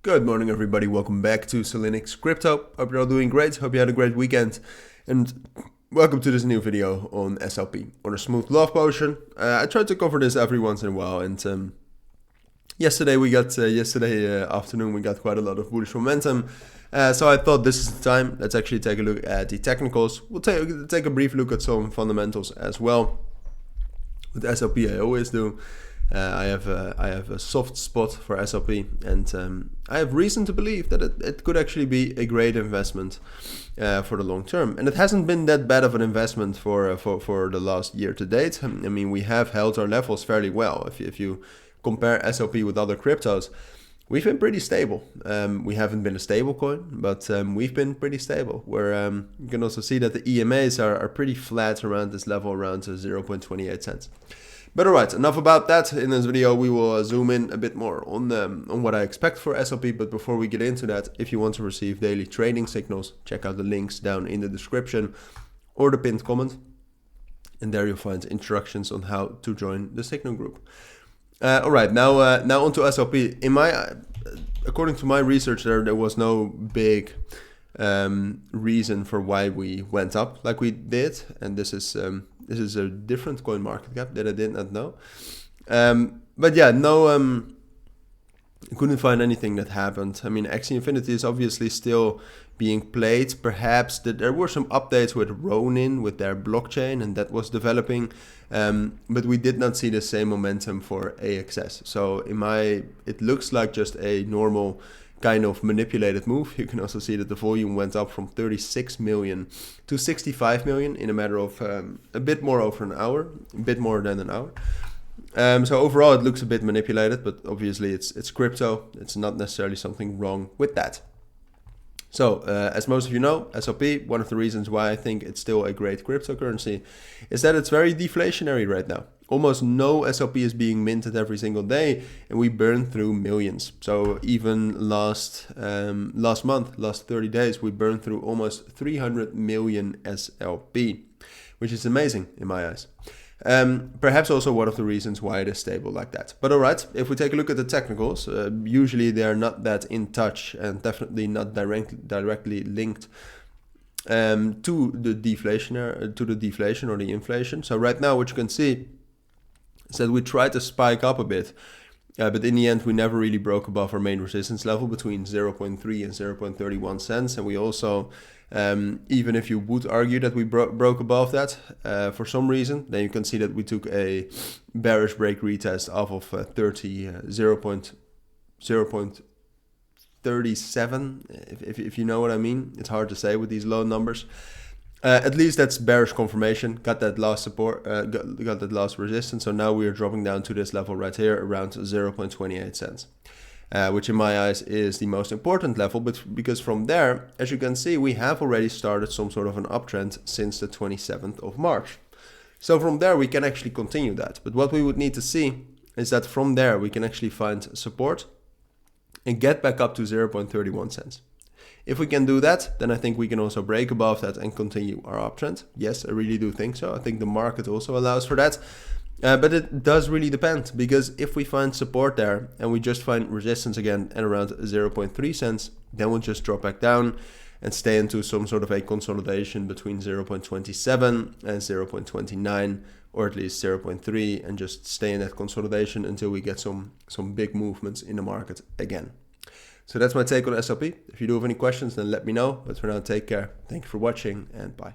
Good morning, everybody. Welcome back to Cilinix Crypto. Hope you're all doing great. Hope you had a great weekend. And welcome to this new video on SLP, on a smooth love potion. I try to cover this every once in a while. And yesterday afternoon, we got quite a lot of bullish momentum. So I thought this is the time. Let's actually take a look at the technicals. We'll take a brief look at some fundamentals as well. With SLP, I always do. I have a soft spot for SLP, and I have reason to believe that it could actually be a great investment for the long term. And it hasn't been that bad of an investment for the last year to date. I mean, we have held our levels fairly well. If you compare SLP with other cryptos, we've been pretty stable. We haven't been a stable coin, but we've been pretty stable. Where you can also see that the EMAs are pretty flat around this level, around 0.28 cents. But alright, enough about that. In this video, we will zoom in a bit more on what I expect for SLP. But before we get into that, if you want to receive daily trading signals, check out the links down in the description or the pinned comment. And there you'll find instructions on how to join the signal group. Alright, now onto SLP. According to my research, there was no big reason for why we went up like we did, and this is a different coin market cap that I did not know. But yeah, I couldn't find anything that happened. I mean, Axie Infinity is obviously still being played. Perhaps there were some updates with Ronin, with their blockchain, and that was developing. But we did not see the same momentum for AXS. So it looks like just a normal kind of manipulated move. You can also see that the volume went up from 36 million to 65 million in a matter of a bit more over an hour, a bit more than an hour. So overall, it looks a bit manipulated, but obviously it's crypto. It's not necessarily something wrong with that. So as most of you know, SLP, one of the reasons why I think it's still a great cryptocurrency is that it's very deflationary right now. Almost no SLP is being minted every single day, and we burn through millions. So even last 30 days, we burned through almost 300 million SLP, which is amazing in my eyes. Perhaps also one of the reasons why it is stable like that. But alright, if we take a look at the technicals, usually they are not that in touch and definitely not directly linked to the deflation or the inflation. So right now, what you can see is that we tried to spike up a bit, but in the end we never really broke above our main resistance level between 0.3 and 0.31 cents. And we also, even if you would argue that we broke above that for some reason, then you can see that we took a bearish break retest off of 0.37, if you know what I mean. It's hard to say with these low numbers. At least that's bearish confirmation. Got that last support, got that last resistance. So now we are dropping down to this level right here around 0.28 cents, which in my eyes is the most important level. But because from there, as you can see, we have already started some sort of an uptrend since the 27th of March. So from there, we can actually continue that. But what we would need to see is that from there, we can actually find support and get back up to 0.31 cents. If we can do that, then I think we can also break above that and continue our uptrend. Yes, I really do think so. I think the market also allows for that. But it does really depend, because if we find support there and we just find resistance again at around 0.3 cents, then we'll just drop back down and stay into some sort of a consolidation between 0.27 and 0.29, or at least 0.3, and just stay in that consolidation until we get some big movements in the market again. So that's my take on SLP. If you do have any questions, then let me know. But for now, take care. Thank you for watching, and bye.